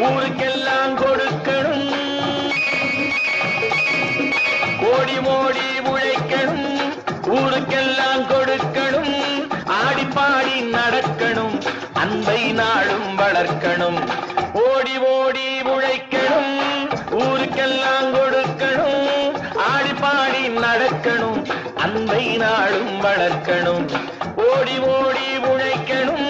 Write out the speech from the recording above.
ஊருக்கெல்லாம் கொடுக்கணும், ஓடி ஓடி உழைக்கணும், ஊருக்கெல்லாம் கொடுக்கணும், ஆடிப்பாடி நடக்கணும், அன்பை நாளும் வளர்க்கணும். ஓடி ஓடி உழைக்கணும், ஊருக்கெல்லாம் கொடுக்கணும், ஆடிப்பாடி நடக்கணும், அன்பை நாளும் வளர்க்கணும். ஓடி ஓடி உழைக்கணும்,